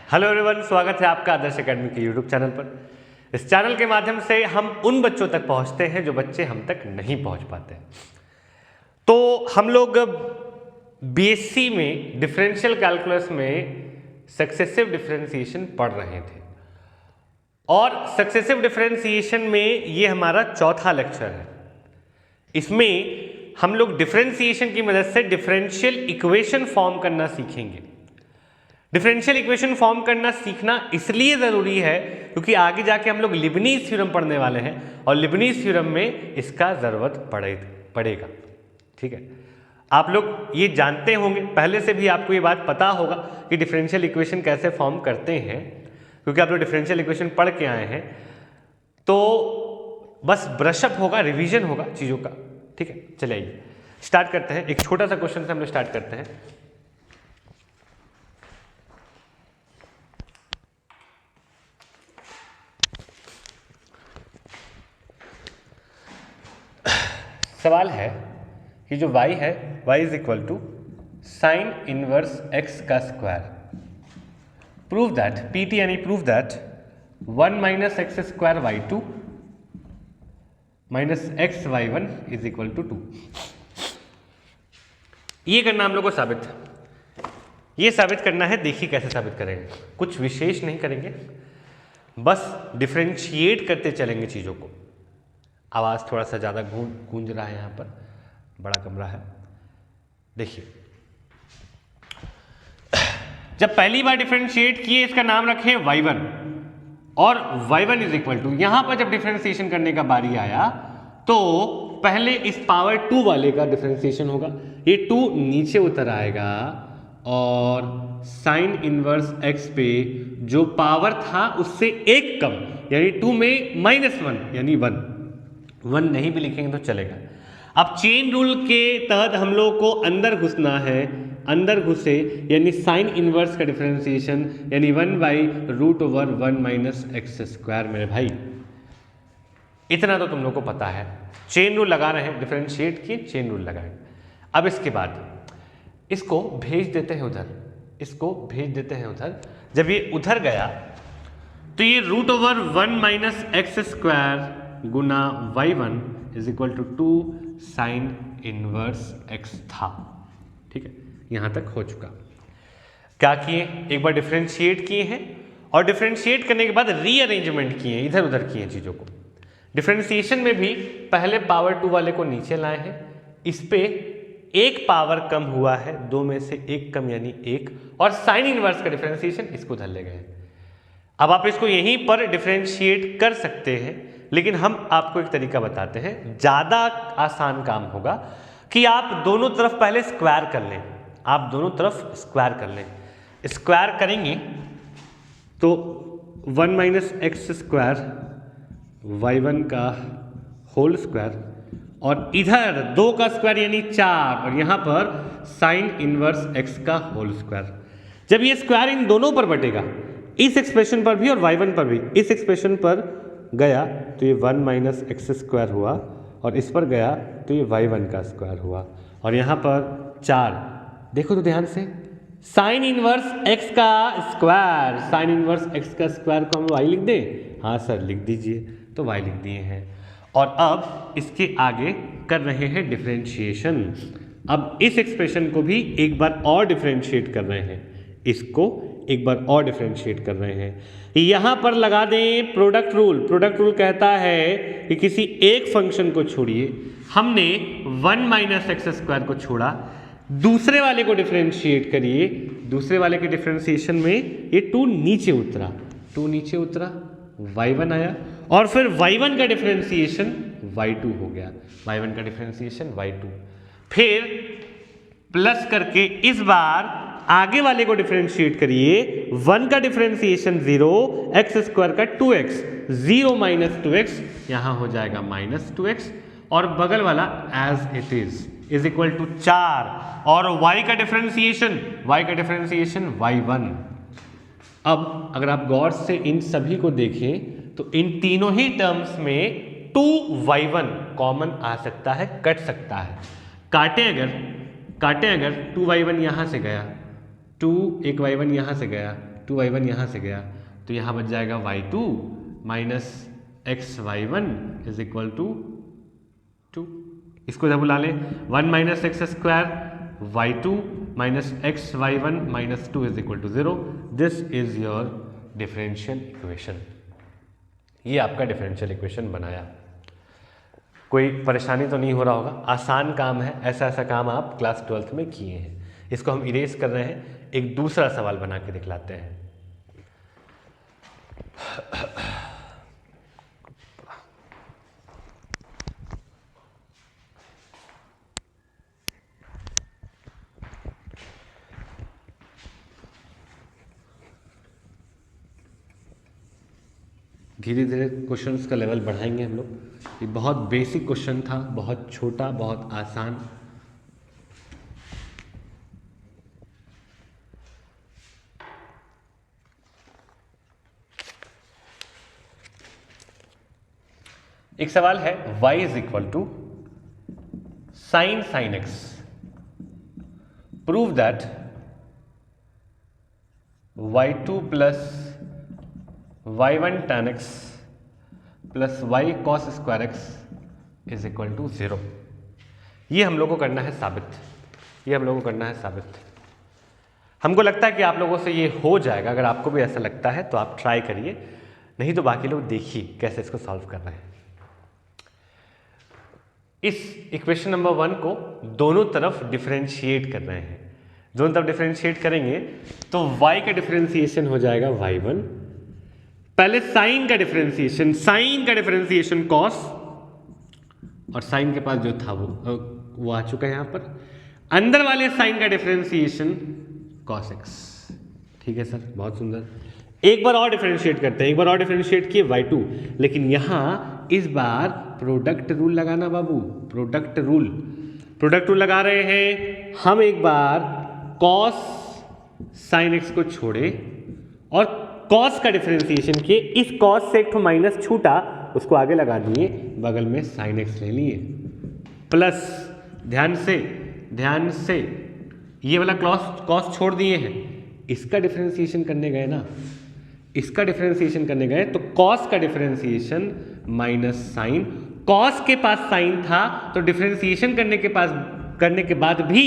Hello everyone, स्वागत है आपका आदर्श एकेडमी के यूट्यूब चैनल पर। इस चैनल के माध्यम से हम उन बच्चों तक पहुंचते हैं जो बच्चे हम तक नहीं पहुंच पाते। तो हम लोग बीएससी में डिफरेंशियल कैलकुलस में सक्सेसिव डिफरेंशिएशन पढ़ रहे थे और सक्सेसिव डिफरेंशिएशन में ये हमारा चौथा लेक्चर है। इसमें हम लोग डिफरेंशिएशन की मदद से डिफरेंशियल इक्वेशन फॉर्म करना सीखेंगे। डिफरेंशियल इक्वेशन फॉर्म करना सीखना इसलिए ज़रूरी है क्योंकि आगे जाके हम लोग लिबनीज़ थ्योरम पढ़ने वाले हैं और लिबनीज़ थ्योरम में इसका ज़रूरत पड़ेगा। ठीक है, आप लोग ये जानते होंगे, पहले से भी आपको ये बात पता होगा कि डिफरेंशियल इक्वेशन कैसे फॉर्म करते हैं, क्योंकि आप लोग डिफरेंशियल इक्वेशन पढ़ के आए हैं। तो बस ब्रशअप होगा, रिवीजन होगा चीज़ों का। ठीक है, चलिए स्टार्ट करते हैं। एक छोटा सा क्वेश्चन से हम लोग स्टार्ट करते हैं। सवाल है कि जो y है, y is equal to sine inverse x का स्क्वायर। प्रूव दैट PT यानी prove that 1 minus x square y2 minus x y1 is equal to 2। ये करना हम लोग को साबित है, ये साबित करना है। देखिए कैसे साबित करेंगे, कुछ विशेष नहीं करेंगे, बस डिफरेंशिएट करते चलेंगे चीज़ों को। आवाज़ थोड़ा सा ज़्यादा गूंज रहा है, यहाँ पर बड़ा कमरा है। देखिए, जब पहली बार डिफरेंशिएट किए इसका नाम रखें y1 और y1 इज इक्वल टू, यहाँ पर जब डिफरेंशिएशन करने का बारी आया तो पहले इस पावर 2 वाले का डिफरेंशिएशन होगा। ये 2 नीचे उतर आएगा और साइन इनवर्स x पे जो पावर था उससे एक कम, यानी 2 में -1 यानी 1 नहीं भी लिखेंगे तो चलेगा। अब चेन रूल के तहत हम लोग को अंदर घुसना है, अंदर घुसे यानी साइन इनवर्स का डिफरेंशिएशन यानी 1/√1 माइनस एक्स स्क्वायर। मेरे भाई इतना तो तुम लोग को पता है, चेन रूल लगा रहे हैं, डिफरेंशिएट किए चेन रूल लगाए। अब इसके बाद इसको भेज देते हैं उधर, इसको भेज देते हैं उधर। जब ये उधर गया तो ये √1 माइनस एक्स स्क्वायर गुना y1 is equal to 2 sine inverse x था। ठीक है, यहां तक हो चुका। क्या किए, एक बार डिफरेंशिएट किए हैं और डिफरेंशिएट करने के बाद रीअरेंजमेंट किए, इधर उधर किए चीजों को। डिफरेंशिएशन में भी पहले पावर 2 वाले को नीचे लाए हैं, इस पे एक पावर कम हुआ है, 2 में से एक कम यानी 1, और साइन इनवर्स का डिफरेंशिएशन इसको उधर ले गए। अब आप इसको यहीं पर डिफरेंशिएट कर सकते हैं, लेकिन हम आपको एक तरीका बताते हैं, ज़्यादा आसान काम होगा कि आप दोनों तरफ पहले स्क्वायर कर लें। आप दोनों तरफ स्क्वायर कर लें। स्क्वायर करेंगे तो 1 माइनस एक्स स्क्वायर y1 का होल स्क्वायर और इधर 2 का स्क्वायर यानी 4 और यहाँ पर साइन इनवर्स x का होल स्क्वायर। जब ये स्क्वायर इन दोनों पर बटेगा, इस एक्सप्रेशन पर भी और y1 पर भी, इस एक्सप्रेशन पर गया तो ये 1 माइनस एक्स स्क्वायर हुआ और इस पर गया तो ये y1 का स्क्वायर हुआ और यहाँ पर 4। देखो तो ध्यान से, साइन इनवर्स x का स्क्वायर, साइन इनवर्स x का स्क्वायर को हम y लिख दें। हाँ सर लिख दीजिए, तो y लिख दिए हैं। और अब इसके आगे कर रहे हैं डिफरेंशिएशन। अब इस एक्सप्रेशन को भी एक बार और डिफरेंशिएट कर रहे हैं, इसको एक बार और डिफरेंशिएट कर रहे हैं। यहां पर लगा दें प्रोडक्ट रूल। प्रोडक्ट रूल कहता है कि किसी एक फंक्शन को छोड़िए, हमने 1 माइनस एक्स स्क्वायर को छोड़ा, दूसरे वाले को डिफरेंशिएट करिए, दूसरे वाले के डिफरेंशिएशन में ये 2 नीचे उतरा, 2 नीचे उतरा, y1 आया और फिर y1 का डिफरेंशिएशन y2 हो गया, y1 का डिफरेंशिएशन y2। फिर प्लस करके इस बार आगे वाले को डिफरेंशिएट करिए, 1 का डिफरेंशिएशन 0, एक्स स्क्वायर का 2x, 0 माइनस 2x यहाँ हो जाएगा माइनस 2x और बगल वाला as it is equal to 4 और y का डिफरेंशिएशन y1। अब अगर आप गौर से इन सभी को देखें तो इन तीनों ही टर्म्स में 2y1 कॉमन आ सकता है, कट सकता है। काटें अगर 2y1 यहाँ से गया, 2 एक y1 यहाँ से गया 2y1 यहाँ से गया तो यहाँ बच जाएगा y2 minus x y one is equal to 2। इसको इधर बुला लें, 1 minus x square y two minus x y one minus 2 is equal to 0। This is your differential equation. ये आपका डिफरेंशियल इक्वेशन बनाया। कोई परेशानी तो नहीं हो रहा होगा, आसान काम है, ऐसा ऐसा काम आप क्लास 12th में किए हैं। इसको हम इरेज कर रहे हैं, एक दूसरा सवाल बना के दिखलाते हैं। धीरे धीरे क्वेश्चंस का लेवल बढ़ाएंगे हम लोग। ये बहुत बेसिक क्वेश्चन था, बहुत छोटा, बहुत आसान। एक सवाल है y is equal to sine x, prove that y2 plus y1 tan x plus y cos square x is equal to 0। ये हम लोग को करना है साबित, ये हम लोग को करना है साबित। हमको लगता है कि आप लोगों से ये हो जाएगा। अगर आपको भी ऐसा लगता है तो आप ट्राई करिए, नहीं तो बाकी लोग देखिए कैसे इसको सॉल्व कर रहे हैं। इस इक्वेशन नंबर 1 को दोनों तरफ डिफरेंशिएट कर रहे हैं। दोनों तरफ डिफरेंशिएट करेंगे तो y का डिफरेंशिएशन हो जाएगा y1। पहले साइन का डिफरेंशिएशन कॉस, और साइन के पास जो था वो आ चुका है यहां पर। अंदर वाले साइन का डिफरेंशिएशन कॉस एक्स। ठीक है सर, बहुत सुंदर। एक बार और डिफरेंशिएट करते हैं, एक बार और डिफरेंशिएट किए y2, लेकिन यहां इस बार प्रोडक्ट रूल लगाना बाबू, प्रोडक्ट रूल लगा रहे हैं हम। एक बार कॉस साइन एक्स को छोड़े और कॉस का डिफरेंशिएशन किए। इस कॉस से एक तो माइनस छूटा, उसको आगे लगा दिए, बगल में साइन एक्स ले लिए, प्लस ध्यान से ये वाला कॉस छोड़ दिए हैं। इसका डिफरेंशिएशन करने गए ना, इसका डिफरेंशिएशन करने गए तो कॉस का डिफरेंशिएशन माइनस साइन। कॉस के पास साइन था तो डिफरेंशिएशन करने के बाद भी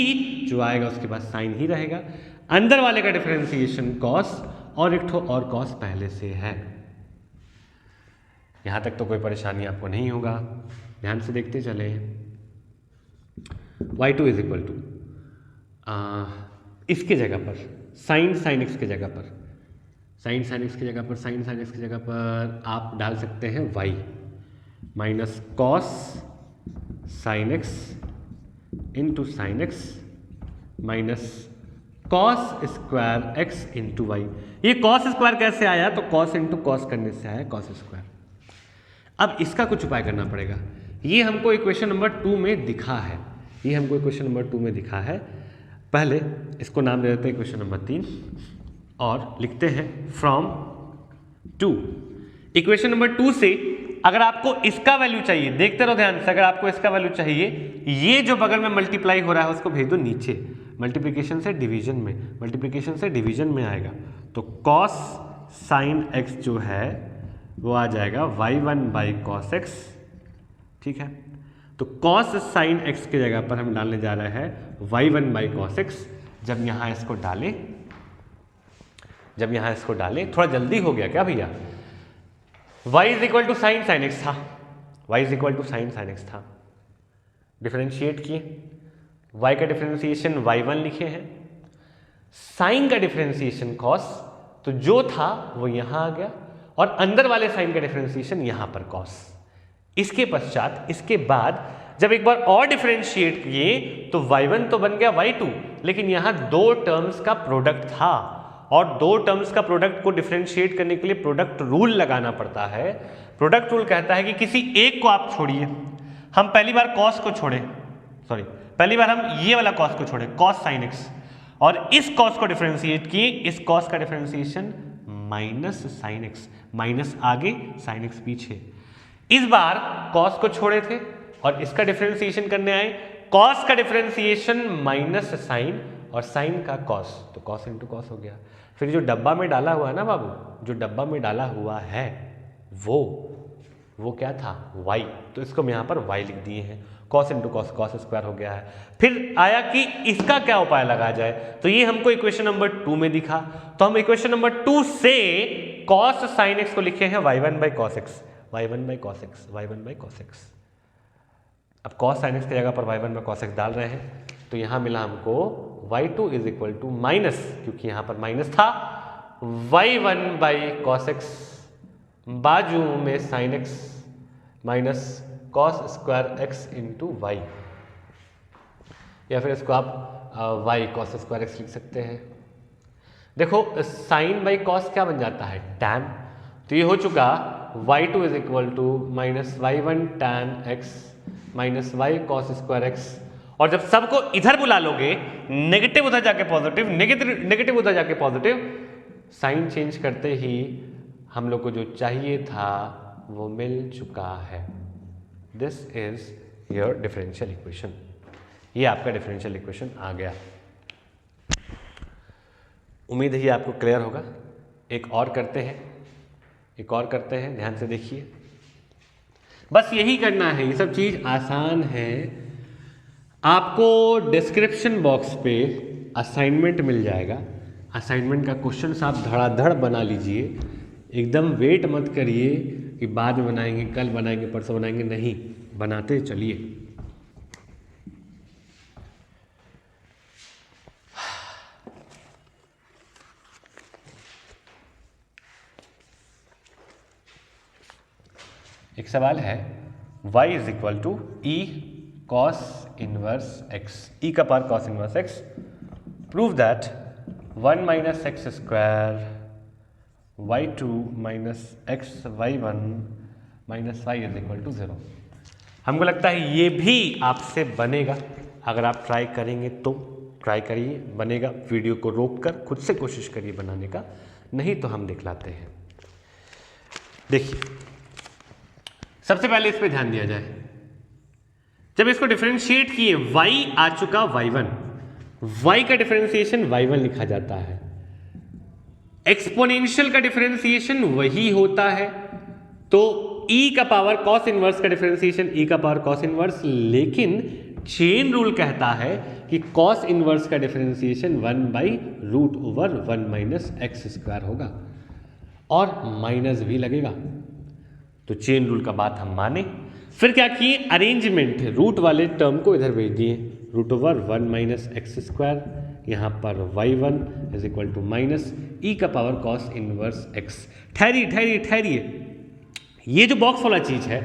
जो आएगा उसके पास साइन ही रहेगा। अंदर वाले का डिफरेंशिएशन कॉस और एक ठो और कॉस पहले से है। यहां तक तो कोई परेशानी आपको नहीं होगा, ध्यान से देखते चले। y2 इज इक्वल टू इसके जगह पर साइन एक्स की जगह पर साइन एक्स की जगह पर आप डाल सकते हैं y minus cos sine x into sine x minus cos square x into y. ये कॉस स्क्वायर कैसे आया? तो कॉस इंटू कॉस करने से आया कॉस स्क्वायर। अब इसका कुछ उपाय करना पड़ेगा। ये हमको इक्वेशन नंबर 2 में दिखा है, पहले इसको नाम दे देते हैं इक्वेशन नंबर 3 और लिखते हैं फ्रॉम 2। इक्वेशन नंबर 2 से अगर आपको इसका वैल्यू चाहिए, देखते रहो ध्यान से, अगर आपको इसका वैल्यू चाहिए, ये जो बगल में मल्टीप्लाई हो रहा है उसको भेज दो नीचे, मल्टीप्लिकेशन से डिवीजन में आएगा। तो कॉस साइन एक्स जो है वो आ जाएगा y1 बाई कॉस एक्स। ठीक है, तो कॉस साइन एक्स की जगह पर हम डालने जा रहे हैं y1 बाई कॉस एक्स। जब यहाँ इसको डालें, थोड़ा जल्दी हो गया क्या भैया? y is equal to sine x था, डिफरेंशिएट किए, y का डिफरेंशिएशन y1 लिखे हैं, साइन का डिफरेंशिएशन कॉस, तो जो था वो यहां आ गया, और अंदर वाले साइन का डिफरेंशिएशन यहां पर कॉस। इसके पश्चात, इसके बाद जब एक बार और डिफरेंशिएट किए तो y1 तो बन गया y2, लेकिन यहां दो टर्म्स का प्रोडक्ट था, और दो टर्म्स का प्रोडक्ट को डिफरेंशिएट करने के लिए प्रोडक्ट रूल लगाना पड़ता है। प्रोडक्ट रूल कहता है कि किसी एक को आप छोड़िए। हम पहली बार हम ये वाला कॉस को छोड़े, कॉस साइन एक्स, और इस कॉस को डिफरेंशिएट किए, इस कॉस का differentiation minus sign x, minus आगे साइन एक्स पीछे। इस बार कॉस को छोड़े थे और इसका डिफरेंशिएशन करने आए, कॉस का डिफरेंशिएशन माइनस साइन और साइन का कॉस, तो कॉस इंटू कॉस हो गया। फिर जो डब्बा में डाला हुआ है ना बाबू, जो डब्बा में डाला हुआ है वो क्या था, y, तो इसको हम यहाँ पर y लिख दिए हैं। Cos into cos, cos square हो गया है। फिर आया कि इसका क्या उपाय लगाया जाए, तो ये हमको इक्वेशन नंबर 2 में दिखा, तो हम इक्वेशन नंबर 2 से कॉस साइन एक्स को लिखे हैं y1 by cos x, y1 by cos x, y1 by cos x. अब कॉस साइन एक्स की जगह पर y1 बाई कॉस एक्स डाल रहे हैं, तो यहाँ मिला हमको y2 is equal to minus, क्योंकि यहाँ पर माइनस था, y1 बाई कॉस एक्स बाजू में sine x minus cos square x into y, या फिर इसको आप वाई कॉस स्क्वायर एक्स लिख सकते हैं। देखो साइन बाई कॉस क्या बन जाता है, टैन, तो ये हो चुका y2 is equal to minus y1 tan x minus y cos square x, और जब सबको इधर बुला लोगे, नेगेटिव उधर जाके पॉजिटिव, नेगेटिव उधर जाके पॉजिटिव, साइन चेंज करते ही हम लोग को जो चाहिए था वो मिल चुका है। This is your differential equation, ये आपका डिफरेंशियल इक्वेशन आ गया। उम्मीद है ये आपको क्लियर होगा। एक और करते हैं, ध्यान से देखिए, बस यही करना है, ये सब चीज आसान है। आपको डिस्क्रिप्शन बॉक्स पे असाइनमेंट मिल जाएगा, असाइनमेंट का क्वेश्चन आप धड़ाधड़ बना लीजिए, एकदम वेट मत करिए कि बाद में बनाएंगे, कल बनाएंगे, परसों बनाएंगे, नहीं, बनाते चलिए। एक सवाल है y is equal to E cos inverse X, E का power cos inverse X, prove that 1 minus x square y2 minus x y1 minus y is equal to 0। हमको लगता है ये भी आपसे बनेगा, अगर आप ट्राई करेंगे तो ट्राई करिए, बनेगा। वीडियो को रोककर खुद से कोशिश करिए बनाने का, नहीं तो हम दिखलाते हैं। देखिए, सबसे पहले इस पे ध्यान दिया जाए, जब इसको डिफरेंशिएट किए y आ चुका y1, y का डिफरेंशिएशन y1 लिखा जाता है। एक्सपोनेंशियल का डिफरेंशिएशन वही होता है, तो e का पावर cos इनवर्स का डिफरेंशिएशन e का पावर cos इनवर्स, लेकिन चेन रूल कहता है कि cos इनवर्स का differentiation 1 by root over 1 minus x square होगा, और माइनस भी लगेगा, तो चेन रूल का बात हम माने। फिर क्या किए, अरेंजमेंट, रूट वाले टर्म को इधर भेज दिए, root over 1 minus x square, यहाँ पर y1 is equal to minus E का पावर कॉस इनवर्स एक्स। ठहरिए, ये जो बॉक्स वाला चीज है,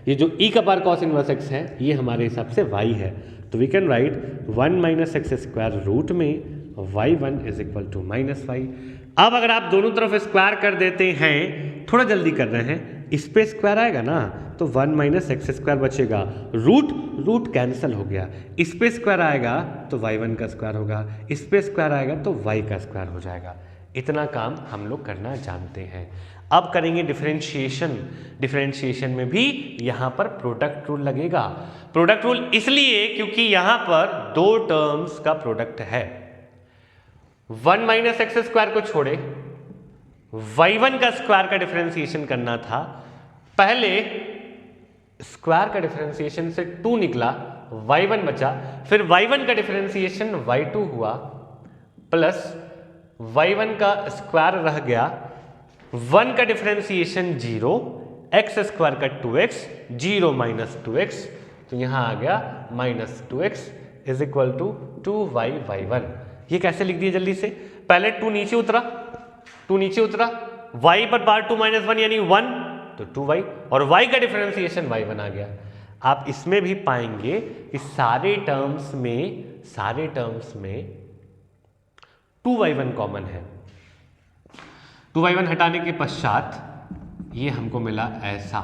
ये जो ई का पावर कॉस इनवर्स एक्स है, ये हमारे हिसाब से y है, तो we can write 1 minus x square root में y1 is equal to minus y. अब अगर आप दोनों तरफ स्क्वायर कर देते हैं, थोड़ा जल्दी कर रहे हैं, इस पे स्क्वायर आएगा ना, तो 1 माइनस एक्स स्क्वायर बचेगा, रूट कैंसिल हो गया, इस पे स्क्वायर आएगा तो y1 का स्क्वायर होगा, इस पे स्क्वायर आएगा तो y का स्क्वायर हो जाएगा। इतना काम हम लोग करना जानते हैं। अब करेंगे डिफरेंशिएशन में भी यहाँ पर प्रोडक्ट रूल लगेगा। प्रोडक्ट रूल इसलिए क्योंकि यहाँ पर दो टर्म्स का प्रोडक्ट है। 1 माइनस एक्स स्क्वायर को छोड़े y1 का स्क्वायर का डिफरेंशिएशन करना था, पहले स्क्वायर का डिफरेंशिएशन से 2 निकला, y1 बचा, फिर y1 का डिफरेंशिएशन y2 हुआ, प्लस y1 का स्क्वायर रह गया, 1 का डिफरेंशिएशन 0, एक्स स्क्वायर का 2x, 0 माइनस 2x, तो यहां आ गया minus 2x is equal to 2y y1। ये कैसे लिख दिए जल्दी से, पहले 2 नीचे उतरा, y पर पावर 2 माइनस 1 यानी 1, तो 2y, और y का डिफरेंशिएशन y1 आ गया। आप इसमें भी पाएंगे कि सारे टर्म्स में 2y1 कॉमन है। 2y1 हटाने के पश्चात ये हमको मिला ऐसा,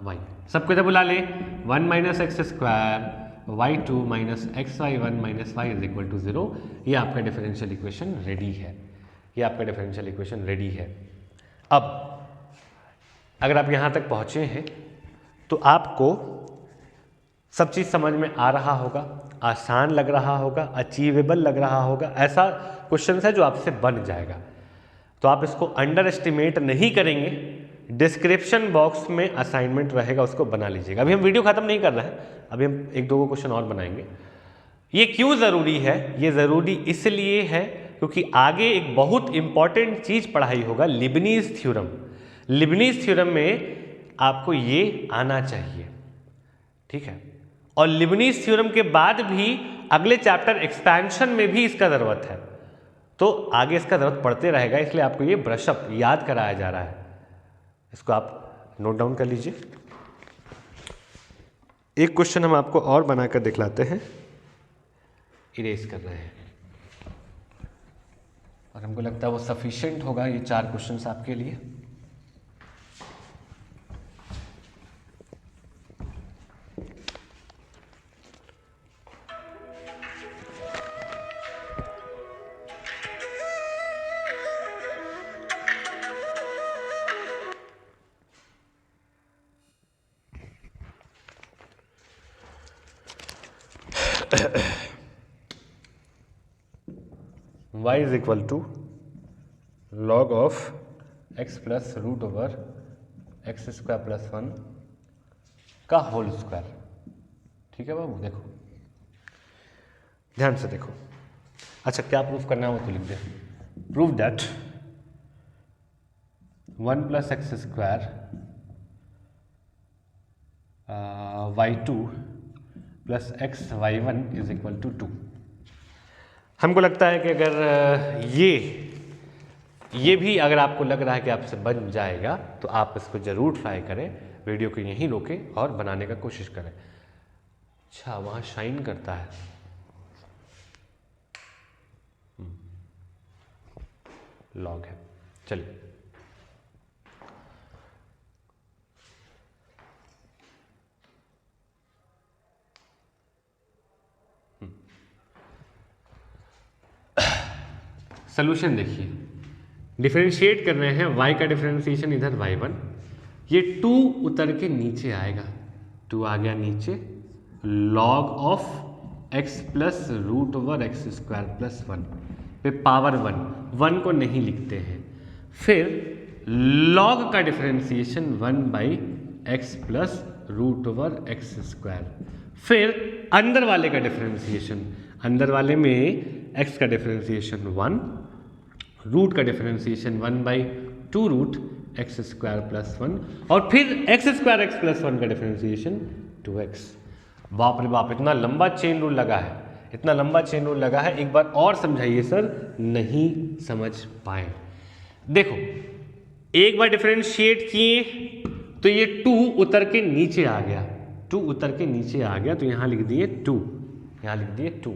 y, सबको इधर बुला ले, 1 minus x square y2 minus x y1 minus y is equal to 0। ये आपका डिफरेंशियल इक्वेशन रेडी है। अब अगर आप यहाँ तक पहुँचे हैं तो आपको सब चीज़ समझ में आ रहा होगा, आसान लग रहा होगा, अचीवेबल लग रहा होगा, ऐसा क्वेश्चन है जो आपसे बन जाएगा। तो आप इसको अंडर एस्टिमेट नहीं करेंगे। डिस्क्रिप्शन बॉक्स में असाइनमेंट रहेगा, उसको बना लीजिएगा। अभी हम वीडियो खत्म नहीं कर रहे हैं, अभी हम एक दो क्वेश्चन और बनाएंगे। ये क्यों ज़रूरी है? ये ज़रूरी इसलिए है क्योंकि आगे एक बहुत इंपॉर्टेंट चीज़ पढ़ाई होगा, लिबनीज थ्योरम। लिबनीज थ्योरम में आपको ये आना चाहिए, ठीक है। और लिबनीज थ्योरम के बाद भी अगले चैप्टर एक्सपेंशन में भी इसका ज़रूरत है, तो आगे इसका ज़रूरत पड़ते रहेगा, इसलिए आपको ये ब्रशअप याद कराया जा रहा है। इसको आप नोट डाउन कर लीजिए। एक क्वेश्चन हम आपको और बनाकर दिखलाते हैं। इरेज कर रहे हैं और हमको लगता है वो सफिशिएंट होगा, ये 4 क्वेश्चंस आपके लिए। y is equal to log of x plus root over x square plus 1 का होल स्क्वायर। ठीक है बाबू, देखो ध्यान से देखो। अच्छा, क्या प्रूफ करना है वो तो लिख दे। Proof that 1 plus X square y2 plus X y1 is equal to 2। हमको लगता है कि अगर ये भी अगर आपको लग रहा है कि आपसे बन जाएगा तो आप इसको ज़रूर ट्राई करें, वीडियो को यहीं रोकें और बनाने का कोशिश करें। अच्छा, वहाँ शाइन करता है। लॉग है, चलिए। सोल्यूशन देखिए, डिफरेंशिएट कर रहे हैं। y का डिफरेंशिएशन इधर y1, ये 2 उतर के नीचे आएगा, 2 आ गया नीचे, log of x plus root over x square plus 1 पे पावर 1 को नहीं लिखते हैं। फिर log का differentiation 1 by x plus root over x square. फिर अंदर वाले का डिफरेंशिएशन, अंदर वाले में x का डिफरेंशिएशन 1, रूट का differentiation 1 by 2 root x square plus 1, और फिर एक्स स्क्वायर एक्स प्लस 1 का डिफरेंशिएशन 2x। बाप रे बाप, इतना लंबा चेन रूल लगा है, इतना लंबा चेन रूल लगा है। एक बार और समझाइए सर, नहीं समझ पाए। देखो, एक बार डिफरेंशिएट किए तो ये 2 उतर के नीचे आ गया, 2 उतर के नीचे आ गया, तो यहां लिख दिए 2, यहां लिख दिए 2।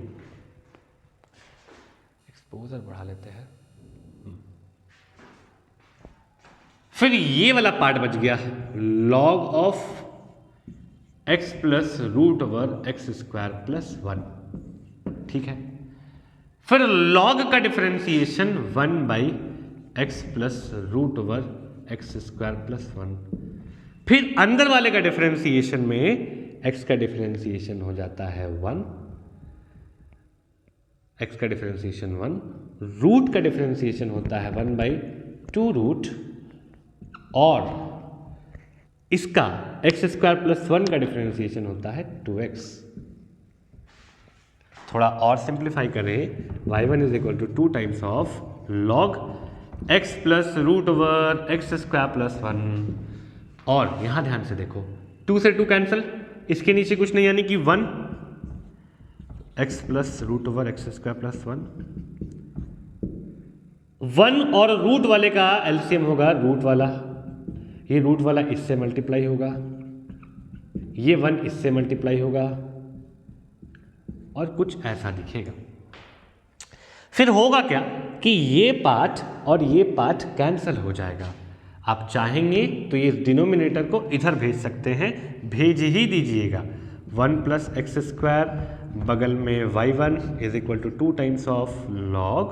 एक्सपोजर बढ़ा लेते हैं। फिर ये वाला पार्ट बच गया, log of x plus root over x square plus 1। ठीक है, फिर log का differentiation 1 by x plus root over x square plus 1। फिर अंदर वाले का डिफरेंशिएशन में x का डिफरेंशिएशन हो जाता है 1, x का डिफरेंशिएशन 1, रूट का डिफरेंशिएशन होता है 1 बाई 2 रूट, और इसका एक्स स्क्वायर प्लस 1 का डिफरेंशिएशन होता है 2x। थोड़ा और सिंप्लीफाई करें, y1 is equal to 2 times of log x plus root over x square plus 1, और यहां ध्यान से देखो, 2 से 2 कैंसिल, इसके नीचे कुछ नहीं, यानी कि 1 x plus root over x square plus 1 और रूट वाले का एलसीएम होगा रूट वाला, ये रूट वाला इससे मल्टीप्लाई होगा, ये 1 इससे मल्टीप्लाई होगा, और कुछ ऐसा दिखेगा। फिर होगा क्या कि ये पार्ट और ये पार्ट कैंसिल हो जाएगा। आप चाहेंगे तो ये डिनोमिनेटर को इधर भेज सकते हैं, भेज ही दीजिएगा। 1 प्लस एक्स स्क्वायर, बगल में y1 is equal to 2 times of log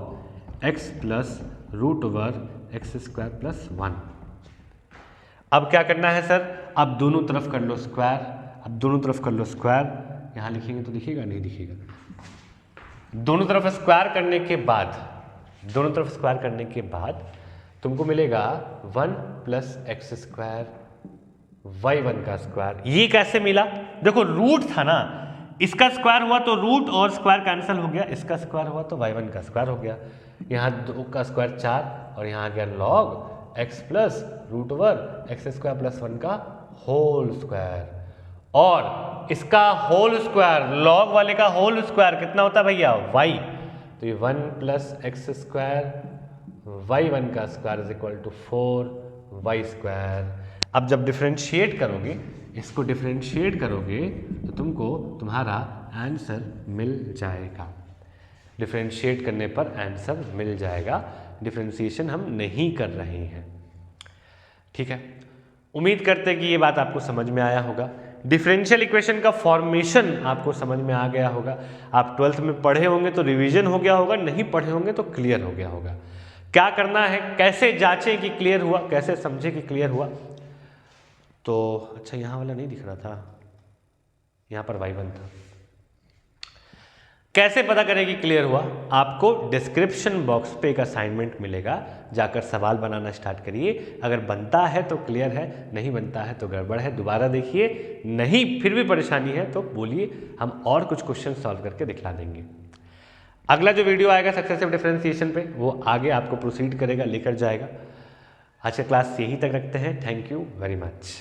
x plus root over x square plus 1। अब क्या करना है सर, अब दोनों तरफ कर लो स्क्वायर। अब दोनों तरफ कर लो स्क्वायर, यहाँ लिखेंगे तो दिखेगा नहीं दिखेगा। दोनों तरफ स्क्वायर करने के बाद तुमको मिलेगा 1 प्लस एक्स स्क्वायर y1 का स्क्वायर। ये कैसे मिला? देखो रूट था ना, इसका स्क्वायर हुआ तो रूट और स्क्वायर कैंसिल हो गया, इसका स्क्वायर हुआ तो y1 का स्क्वायर हो गया। यहाँ 2 का स्क्वायर 4 और यहाँ आ गया log x plus root over x square plus 1 का होल स्क्वायर। और इसका होल स्क्वायर, लॉग वाले का होल स्क्वायर कितना होता है भैया? y। तो ये 1 प्लस एक्स स्क्वायर y1 का square is equal to 4y square. अब जब डिफरेंशिएट करोगे, इसको डिफरेंशिएट करोगे तो तुमको तुम्हारा आंसर मिल जाएगा। डिफरेंशिएट करने पर आंसर मिल जाएगा। डिफरेंशिएशन हम नहीं कर रहे हैं, ठीक है। उम्मीद करते हैं कि ये बात आपको समझ में आया होगा। डिफरेंशियल इक्वेशन का फॉर्मेशन आपको समझ में आ गया होगा। आप 12th में पढ़े होंगे तो रिवीजन हो गया होगा, नहीं पढ़े होंगे तो क्लियर हो गया होगा। क्या करना है, कैसे जांचें कि क्लियर हुआ, कैसे समझे कि क्लियर हुआ। तो अच्छा यहाँ वाला नहीं दिख रहा था, यहाँ पर y1 था। कैसे पता करें कि क्लियर हुआ? आपको डिस्क्रिप्शन बॉक्स पे एक असाइनमेंट मिलेगा, जाकर सवाल बनाना स्टार्ट करिए। अगर बनता है तो क्लियर है, नहीं बनता है तो गड़बड़ है, दोबारा देखिए। नहीं फिर भी परेशानी है तो बोलिए, हम और कुछ क्वेश्चन सॉल्व करके दिखला देंगे। अगला जो वीडियो आएगा सक्सेसिव डिफरेंशिएशन पे, वो आगे आपको प्रोसीड करेगा, लेकर जाएगा। आज का क्लास यहीं तक रखते हैं। Thank you very much.